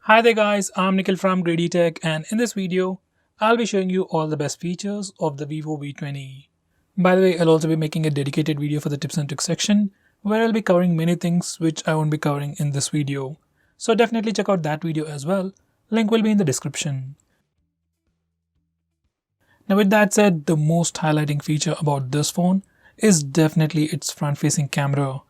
Hi there guys, I'm Nikhil from GreedyTech, and in this video, I'll be showing you all the best features of the Vivo V20. By the way, I'll also be making a dedicated video for the tips and tricks section where I'll be covering many things which I won't be covering in this video. So definitely check out that video as well. Link will be in the description. Now with that said, the most highlighting feature about this phone is definitely its front-facing camera.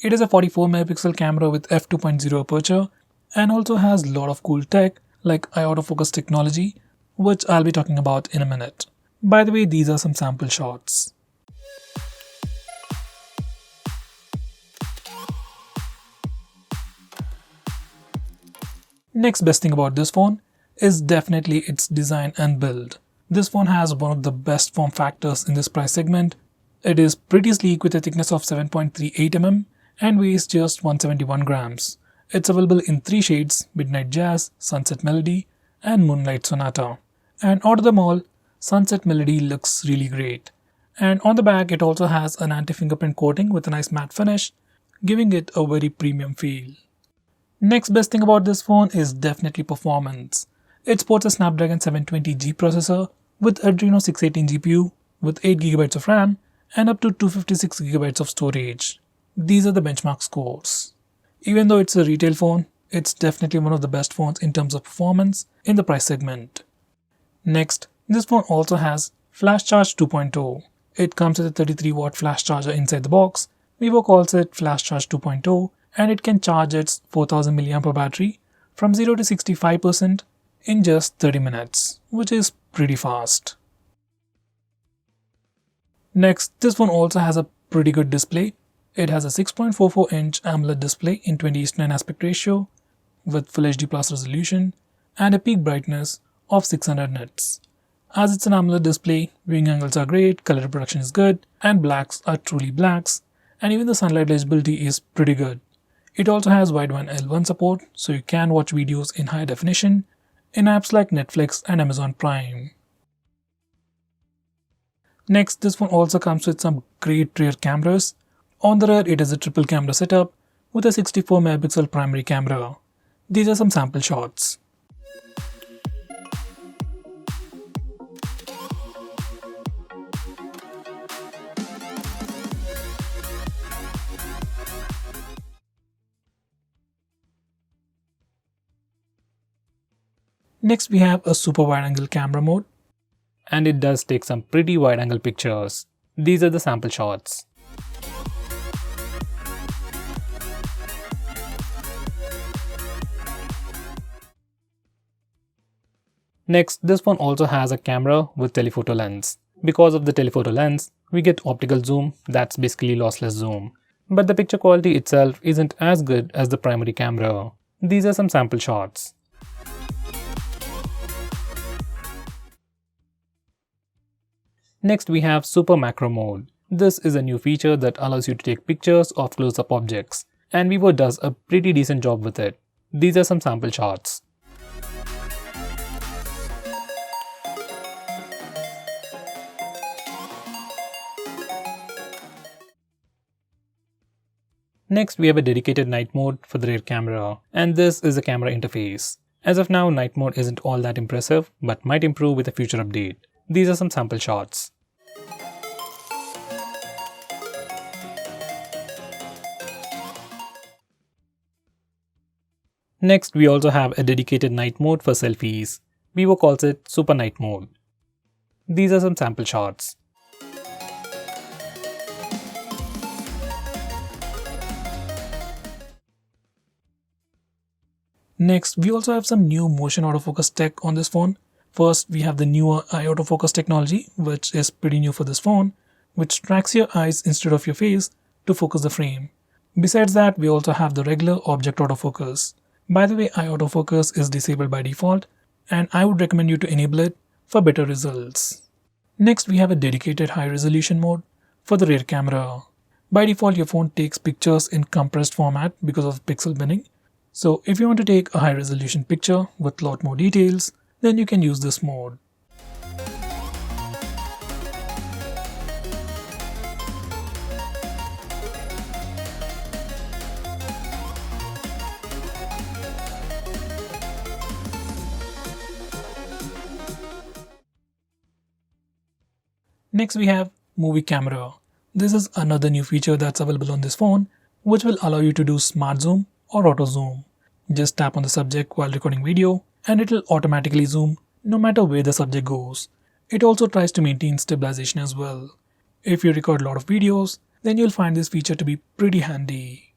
It is a 44 megapixel camera with f2.0 aperture and also has a lot of cool tech like autofocus technology, which I'll be talking about in a minute. By the way, these are some sample shots. Next best thing about this phone is definitely its design and build. This phone has one of the best form factors in this price segment. It is pretty sleek with a thickness of 7.38 mm and weighs just 171 grams. It's available in 3 shades: Midnight Jazz, Sunset Melody, and Moonlight Sonata. And out of them all, Sunset Melody looks really great. And on the back, it also has an anti-fingerprint coating with a nice matte finish, giving it a very premium feel. Next best thing about this phone is definitely performance. It sports a Snapdragon 720G processor with Adreno 618 GPU with 8GB of RAM and up to 256GB of storage. These are the benchmark scores. Even though it's a retail phone, it's definitely one of the best phones in terms of performance in the price segment. Next, this phone also has Flash Charge 2.0. It comes with a 33-watt flash charger inside the box. Vivo calls it Flash Charge 2.0, and it can charge its 4000 mAh battery from 0 to 65% in just 30 minutes, which is pretty fast. Next, this phone also has a pretty good display. It has a 6.44-inch AMOLED display in 20:9 aspect ratio with Full HD Plus resolution and a peak brightness of 600 nits. As it's an AMOLED display, viewing angles are great, color reproduction is good, and blacks are truly blacks, and even the sunlight legibility is pretty good. It also has wideband L1 support, so you can watch videos in high definition in apps like Netflix and Amazon Prime. Next, this phone also comes with some great rear cameras. On the rear, it is a triple camera setup with a 64 megapixel primary camera. These are some sample shots. Next, we have a super wide angle camera mode, and it does take some pretty wide angle pictures. These are the sample shots. Next, this phone also has a camera with telephoto lens. Because of the telephoto lens, we get optical zoom, that's basically lossless zoom. But the picture quality itself isn't as good as the primary camera. These are some sample shots. Next, we have Super Macro Mode. This is a new feature that allows you to take pictures of close-up objects, and Vivo does a pretty decent job with it. These are some sample shots. Next, we have a dedicated night mode for the rear camera, and this is the camera interface. As of now, night mode isn't all that impressive, but might improve with a future update. These are some sample shots. Next, we also have a dedicated night mode for selfies. Vivo calls it Super Night Mode. These are some sample shots. Next, we also have some new motion autofocus tech on this phone. First, we have the newer eye autofocus technology, which is pretty new for this phone, which tracks your eyes instead of your face to focus the frame. Besides that, we also have the regular object autofocus. By the way, eye autofocus is disabled by default, and I would recommend you to enable it for better results. Next, we have a dedicated high resolution mode for the rear camera. By default, your phone takes pictures in compressed format because of pixel binning. So if you want to take a high resolution picture with a lot more details, then you can use this mode. Next we have movie camera. This is another new feature that's available on this phone, which will allow you to do smart zoom or auto zoom. Just tap on the subject while recording video and it will automatically zoom no matter where the subject goes. It also tries to maintain stabilization as well. If you record a lot of videos, then you'll find this feature to be pretty handy.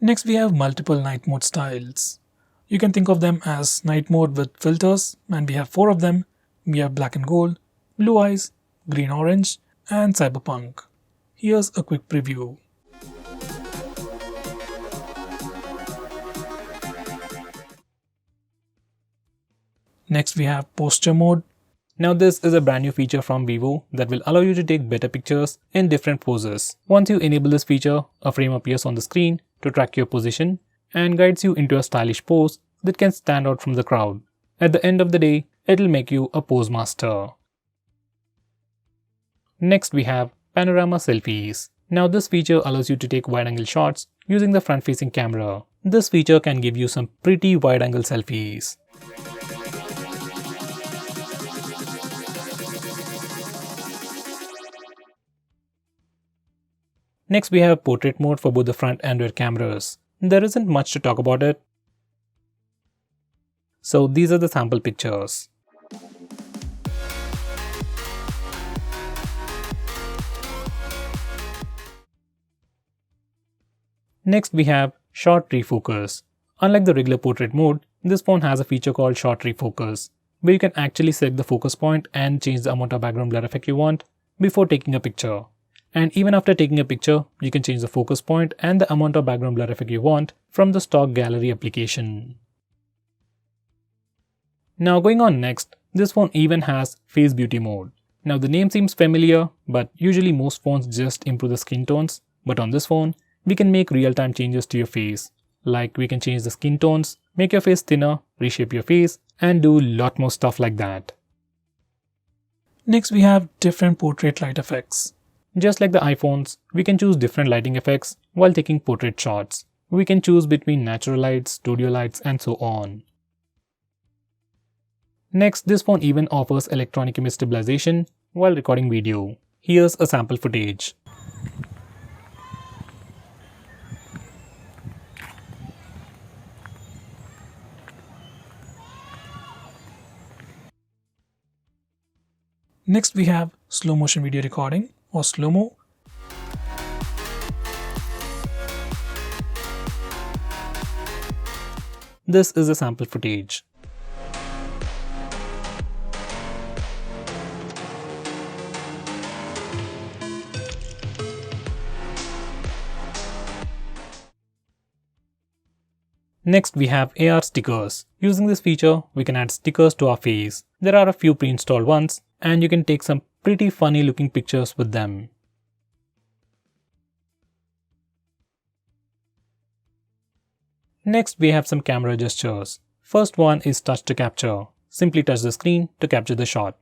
Next we have multiple night mode styles. You can think of them as night mode with filters, and we have 4 of them. We have black and gold, blue eyes, green orange, and cyberpunk. Here's a quick preview. Next we have posture mode. Now this is a brand new feature from Vivo that will allow you to take better pictures in different poses. Once you enable this feature, a frame appears on the screen to track your position and guides you into a stylish pose that can stand out from the crowd. At the end of the day, it'll make you a pose master. Next we have panorama selfies. Now this feature allows you to take wide-angle shots using the front-facing camera. This feature can give you some pretty wide-angle selfies. Next we have portrait mode for both the front and rear cameras. There isn't much to talk about it. So these are the sample pictures. Next we have short refocus. Unlike the regular portrait mode, this phone has a feature called short refocus, where you can actually select the focus point and change the amount of background blur effect you want before taking a picture. And even after taking a picture, you can change the focus point and the amount of background blur effect you want from the stock gallery application. Now going on next, this phone even has face beauty mode. Now the name seems familiar, but usually most phones just improve the skin tones, but on this phone, we can make real-time changes to your face. Like we can change the skin tones, make your face thinner, reshape your face, and do a lot more stuff like that. Next we have different portrait light effects. Just like the iPhones, we can choose different lighting effects while taking portrait shots. We can choose between natural lights, studio lights, and so on. Next, this phone even offers electronic image stabilization while recording video. Here's a sample footage. Next we have slow motion video recording or slow-mo. This is a sample footage. Next we have AR stickers. Using this feature, we can add stickers to our face. There are a few pre-installed ones and you can take some pretty funny looking pictures with them. Next we have some camera gestures. First one is touch to capture. Simply touch the screen to capture the shot.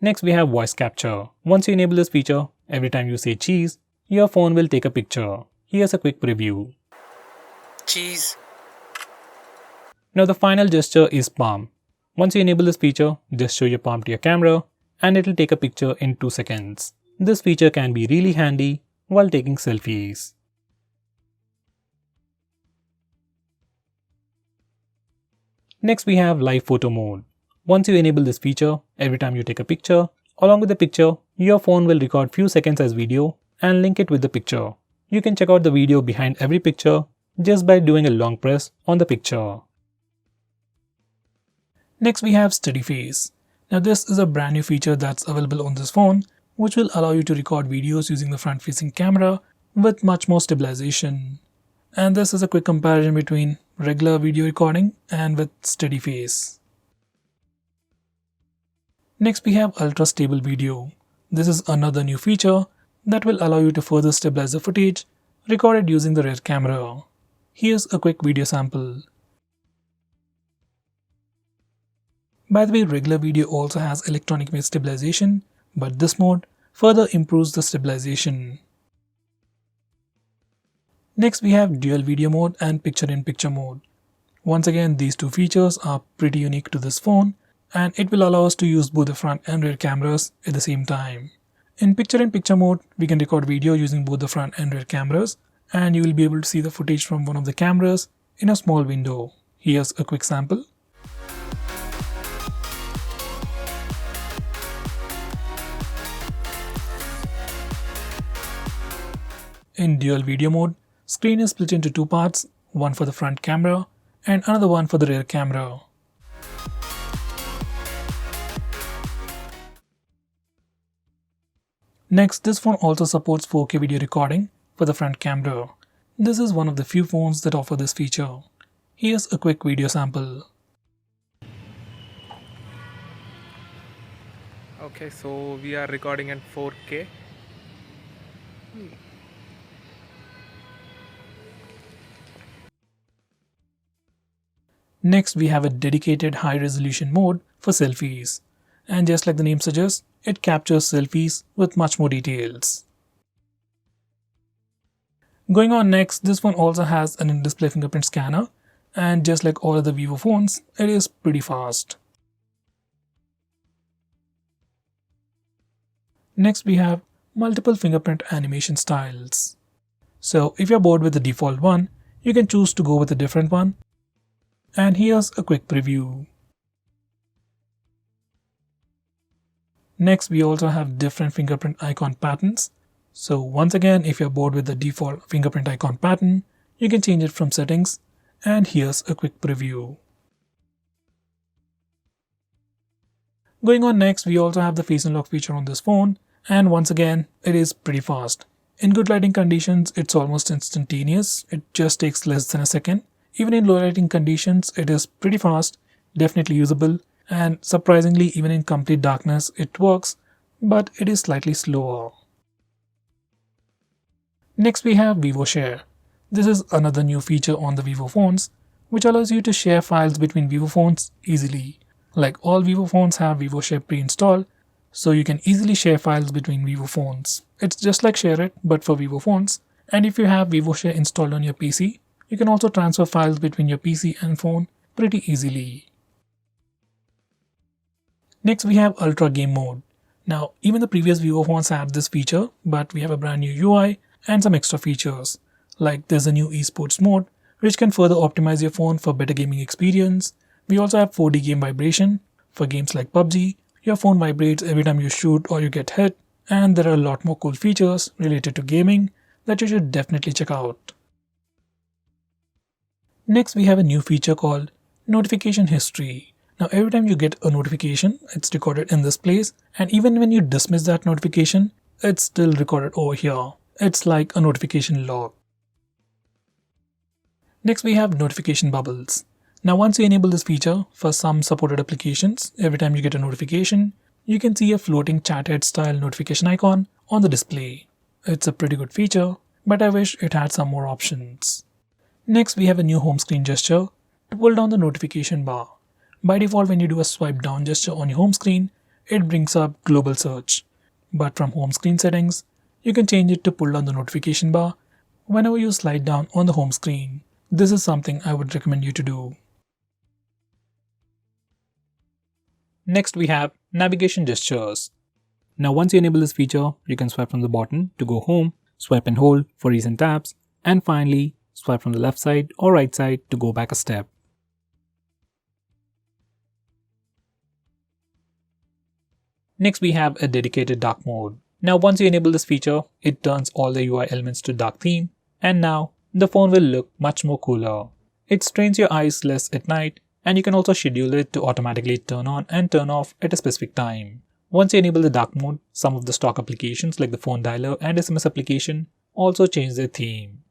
Next we have voice capture. Once you enable this feature, every time you say cheese, your phone will take a picture. Here's a quick preview. Cheese. Now the final gesture is palm. Once you enable this feature, just show your palm to your camera and it will take a picture in 2 seconds. This feature can be really handy while taking selfies. Next we have live photo mode. Once you enable this feature, every time you take a picture, along with the picture, your phone will record few seconds as video and link it with the picture. You can check out the video behind every picture just by doing a long press on the picture. Next we have Steadiface. Now this is a brand new feature that's available on this phone, which will allow you to record videos using the front-facing camera with much more stabilization. And this is a quick comparison between regular video recording and with Steadiface. Next we have Ultra Stable Video. This is another new feature that will allow you to further stabilize the footage recorded using the rear camera. Here's a quick video sample. By the way, regular video also has electronic image stabilization, but this mode further improves the stabilization. Next we have dual video mode and picture-in-picture mode. Once again, these two features are pretty unique to this phone and it will allow us to use both the front and rear cameras at the same time. In picture-in-picture mode, we can record video using both the front and rear cameras, and you will be able to see the footage from one of the cameras in a small window. Here's a quick sample. In dual video mode, screen is split into two parts, one for the front camera and another one for the rear camera. Next, this phone also supports 4K video recording for the front camera. This is one of the few phones that offer this feature. Here's a quick video sample. Okay, so we are recording in 4K. Next, we have a dedicated high-resolution mode for selfies. And just like the name suggests, it captures selfies with much more details. Going on next, this one also has an in-display fingerprint scanner, and just like all other Vivo phones, it is pretty fast. Next, we have multiple fingerprint animation styles. So if you're bored with the default one, you can choose to go with a different one. And here's a quick preview. Next, we also have different fingerprint icon patterns. So once again, if you're bored with the default fingerprint icon pattern, you can change it from settings. And here's a quick preview. Going on next, we also have the face unlock feature on this phone. And once again, it is pretty fast. In good lighting conditions, it's almost instantaneous. It just takes less than a second. Even in low lighting conditions, it is pretty fast, definitely usable, and surprisingly, even in complete darkness, it works, but it is slightly slower. Next, we have VIVOSHARE. This is another new feature on the Vivo phones, which allows you to share files between Vivo phones easily. Like all Vivo phones have VIVOSHARE pre-installed, so you can easily share files between Vivo phones. It's just like ShareIt, but for Vivo phones. And if you have VIVOSHARE installed on your PC, you can also transfer files between your PC and phone pretty easily. Next, we have Ultra Game Mode. Now, even the previous Vivo phones had this feature, but we have a brand new UI and some extra features. Like there's a new esports mode, which can further optimize your phone for better gaming experience. We also have 4D game vibration. For games like PUBG, your phone vibrates every time you shoot or you get hit. And there are a lot more cool features related to gaming that you should definitely check out. Next, we have a new feature called Notification History. Now, every time you get a notification, it's recorded in this place, and even when you dismiss that notification, it's still recorded over here. It's like a notification log. Next, we have notification bubbles. Now, once you enable this feature for some supported applications, every time you get a notification, you can see a floating chat head style notification icon on the display. It's a pretty good feature, but I wish it had some more options. Next, we have a new home screen gesture to pull down the notification bar. By default, when you do a swipe down gesture on your home screen, it brings up global search. But from home screen settings, you can change it to pull down the notification bar whenever you slide down on the home screen. This is something I would recommend you to do. Next, we have navigation gestures. Now, once you enable this feature, you can swipe from the bottom to go home, swipe and hold for recent tabs, and finally, swipe from the left side or right side to go back a step. Next, we have a dedicated dark mode. Now, once you enable this feature, it turns all the UI elements to dark theme, and now the phone will look much more cooler. It strains your eyes less at night, and you can also schedule it to automatically turn on and turn off at a specific time. Once you enable the dark mode, some of the stock applications like the phone dialer and SMS application also change their theme.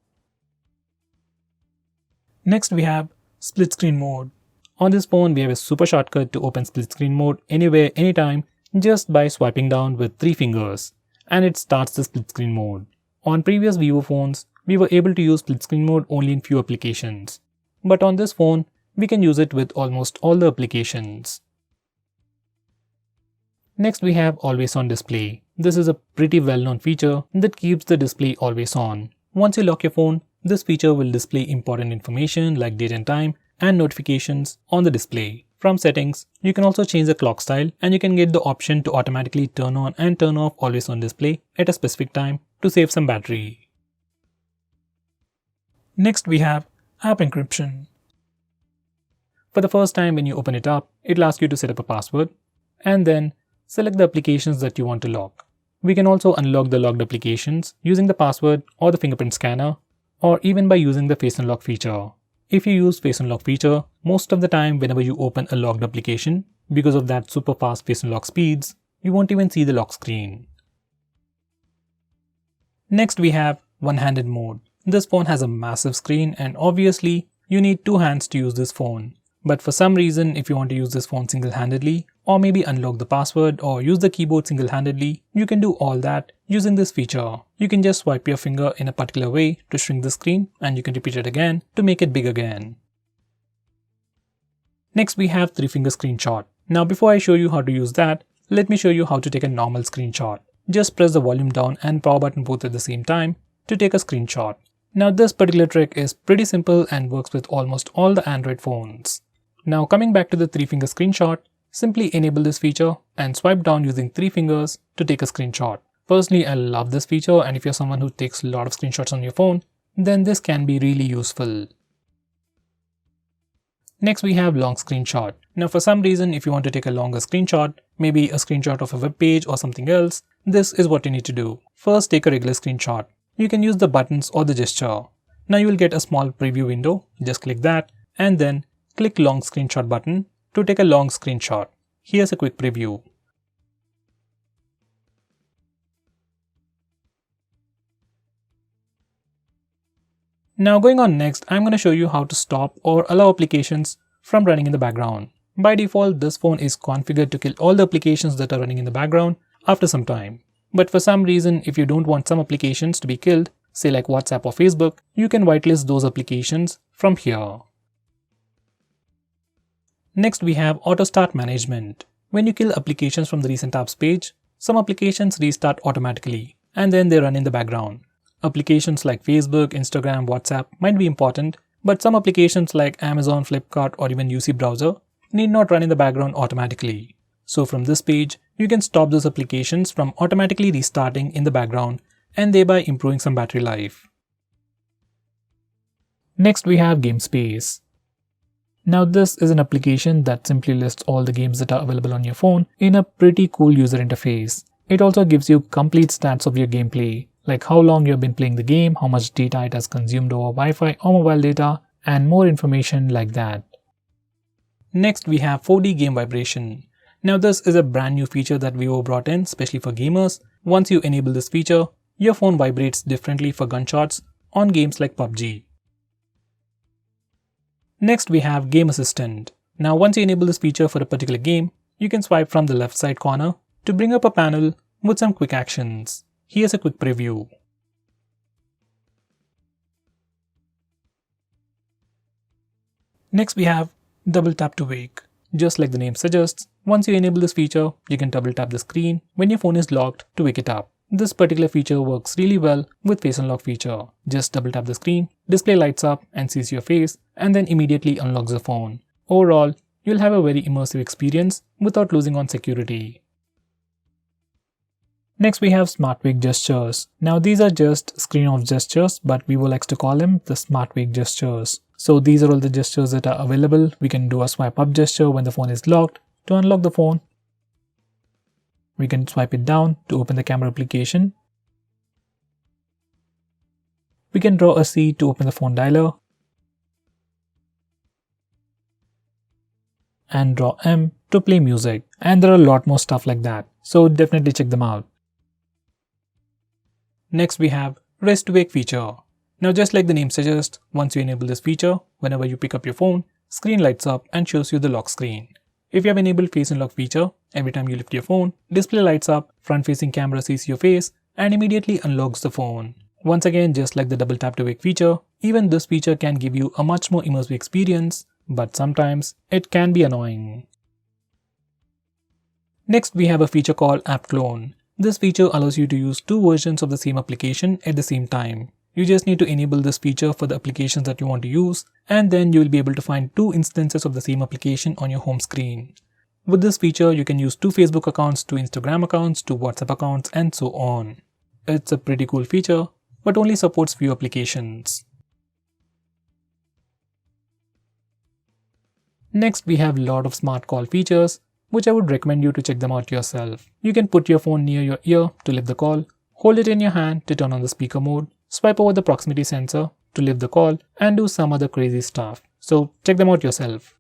Next, we have split screen mode. On this phone, we have a super shortcut to open split screen mode anywhere, anytime, just by swiping down with 3 fingers, and it starts the split screen mode. On previous Vivo phones, we were able to use split screen mode only in few applications, but on this phone, we can use it with almost all the applications. Next, we have always on display. This is a pretty well-known feature that keeps the display always on. Once you lock your phone, this feature will display important information like date and time and notifications on the display. From settings, you can also change the clock style and you can get the option to automatically turn on and turn off always on display at a specific time to save some battery. Next we have app encryption. For the first time when you open it up, it'll ask you to set up a password and then select the applications that you want to lock. We can also unlock the locked applications using the password or the fingerprint scanner, or even by using the face unlock feature. If you use face unlock feature, most of the time whenever you open a locked application, because of that super fast face unlock speeds, you won't even see the lock screen. Next we have one-handed mode. This phone has a massive screen and obviously you need two hands to use this phone. But for some reason, if you want to use this phone single-handedly, or maybe unlock the password or use the keyboard single-handedly, you can do all that using this feature. You can just swipe your finger in a particular way to shrink the screen and you can repeat it again to make it big again. Next we have 3-finger screenshot. Now before I show you how to use that, let me show you how to take a normal screenshot. Just press the volume down and power button both at the same time to take a screenshot. Now this particular trick is pretty simple and works with almost all the Android phones. Now coming back to the 3-finger screenshot, simply enable this feature and swipe down using 3 fingers to take a screenshot. Personally, I love this feature, and if you're someone who takes a lot of screenshots on your phone, then this can be really useful. Next we have long screenshot. Now for some reason, if you want to take a longer screenshot, maybe a screenshot of a web page or something else, this is what you need to do. First, take a regular screenshot. You can use the buttons or the gesture. Now you will get a small preview window, just click that and then click long screenshot button to take a long screenshot. Here's a quick preview. Now going on next, I'm going to show you how to stop or allow applications from running in the background. By default, this phone is configured to kill all the applications that are running in the background after some time. But for some reason, if you don't want some applications to be killed, say like WhatsApp or Facebook, you can whitelist those applications from here. Next we have Auto Start Management. When you kill applications from the recent apps page, some applications restart automatically and then they run in the background. Applications like Facebook, Instagram, WhatsApp might be important, but some applications like Amazon, Flipkart or even UC browser need not run in the background automatically. So from this page, you can stop those applications from automatically restarting in the background and thereby improving some battery life. Next we have Game Space. Now this is an application that simply lists all the games that are available on your phone in a pretty cool user interface. It also gives you complete stats of your gameplay, like how long you have been playing the game, how much data it has consumed over Wi-Fi or mobile data, and more information like that. Next we have 4D game vibration. Now this is a brand new feature that Vivo brought in especially for gamers. Once you enable this feature, your phone vibrates differently for gunshots on games like PUBG. Next we have Game Assistant. Now once you enable this feature for a particular game, you can swipe from the left side corner to bring up a panel with some quick actions. Here's a quick preview. Next we have Double Tap to Wake. Just like the name suggests, once you enable this feature, you can double tap the screen when your phone is locked to wake it up. This particular feature works really well with face unlock feature. Just double tap the screen, display lights up and sees your face and then immediately unlocks the phone. Overall, you'll have a very immersive experience without losing on security. Next we have Smart Wake gestures. Now these are just screen off gestures, but Vivo likes to call them the Smart Wake gestures. So these are all the gestures that are available. We can do a swipe up gesture when the phone is locked to unlock the phone. We can swipe it down to open the camera application. We can draw a C to open the phone dialer. And draw M to play music. And there are a lot more stuff like that. So definitely check them out. Next we have Rest to Wake feature. Now just like the name suggests, once you enable this feature, whenever you pick up your phone, screen lights up and shows you the lock screen. If you have enabled face unlock feature, every time you lift your phone, display lights up, front facing camera sees your face and immediately unlocks the phone. Once again, just like the double tap to wake feature, even this feature can give you a much more immersive experience, but sometimes it can be annoying. Next we have a feature called App Clone. This feature allows you to use two versions of the same application at the same time. You just need to enable this feature for the applications that you want to use, and then you will be able to find 2 instances of the same application on your home screen. With this feature, you can use 2 Facebook accounts, 2 Instagram accounts, 2 WhatsApp accounts, and so on. It's a pretty cool feature, but only supports few applications. Next, we have a lot of smart call features, which I would recommend you to check them out yourself. You can put your phone near your ear to lift the call, hold it in your hand to turn on the speaker mode, swipe over the proximity sensor to lift the call, and do some other crazy stuff. So check them out yourself.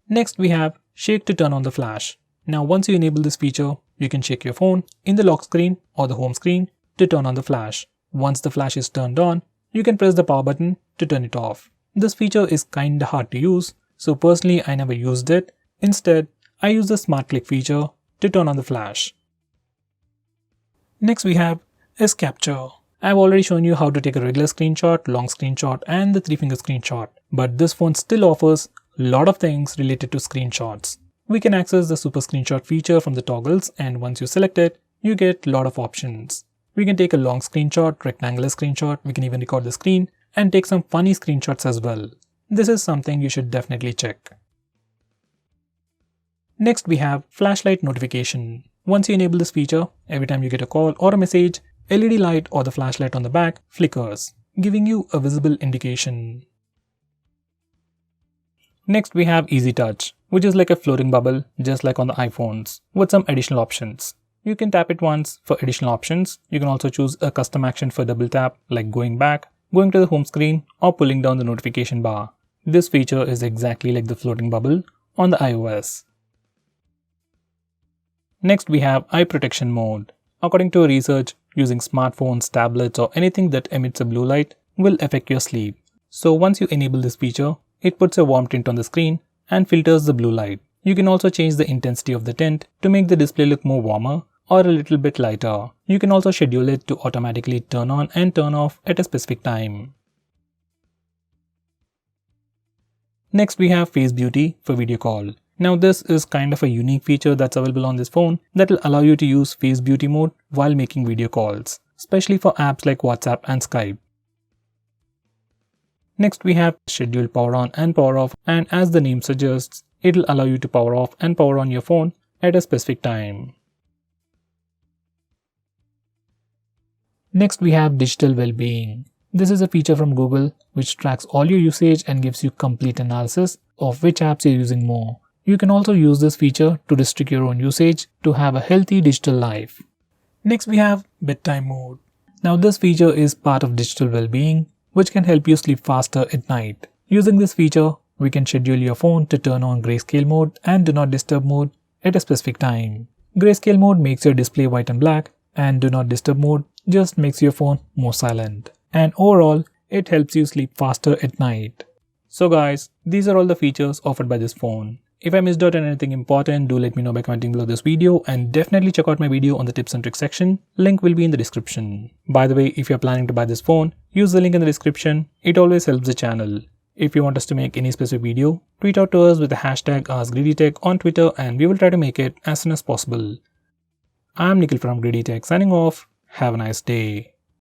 Next, we have shake to turn on the flash. Now once you enable this feature, you can shake your phone in the lock screen or the home screen to turn on the flash. Once the flash is turned on, you can press the power button to turn it off. This feature is kinda hard to use, so personally I never used it. Instead, I use the smart click feature to turn on the flash. Next we have is capture. I've already shown you how to take a regular screenshot, long screenshot, and the 3-finger screenshot, but this phone still offers a lot of things related to screenshots. We can access the super screenshot feature from the toggles, and once you select it, you get a lot of options. We can take a long screenshot, rectangular screenshot, we can even record the screen, and take some funny screenshots as well. This is something you should definitely check. Next we have flashlight notification. Once you enable this feature, every time you get a call or a message, LED light or the flashlight on the back flickers, giving you a visible indication. Next we have Easy Touch, which is like a floating bubble just like on the iPhones, with some additional options. You can tap it once for additional options. You can also choose a custom action for double tap, like going back, going to the home screen, or pulling down the notification bar. This feature is exactly like the floating bubble on the iOS. Next we have eye protection mode. According to a research, using smartphones, tablets, or anything that emits a blue light will affect your sleep. So once you enable this feature, it puts a warm tint on the screen and filters the blue light. You can also change the intensity of the tint to make the display look more warmer or a little bit lighter. You can also schedule it to automatically turn on and turn off at a specific time. Next we have Face Beauty for video call. Now this is kind of a unique feature that's available on this phone that will allow you to use Face Beauty mode while making video calls, especially for apps like WhatsApp and Skype. Next we have Schedule Power On and Power Off, and as the name suggests, it will allow you to power off and power on your phone at a specific time. Next we have Digital Wellbeing. This is a feature from Google which tracks all your usage and gives you complete analysis of which apps you're using more. You can also use this feature to restrict your own usage to have a healthy digital life. Next we have Bedtime Mode. Now this feature is part of Digital Wellbeing, which can help you sleep faster at night. Using this feature, we can schedule your phone to turn on grayscale mode and do not disturb mode at a specific time. Grayscale mode makes your display white and black, and do not disturb mode just makes your phone more silent. And overall, it helps you sleep faster at night. So guys, these are all the features offered by this phone. If I missed out on anything important, do let me know by commenting below this video, and definitely check out my video on the tips and tricks section. Link will be in the description. By the way, if you're planning to buy this phone, use the link in the description. It always helps the channel. If you want us to make any specific video, tweet out to us with the hashtag AskGreedyTech on Twitter, and we will try to make it as soon as possible. I'm Nikhil from GreedyTech signing off. Have a nice day.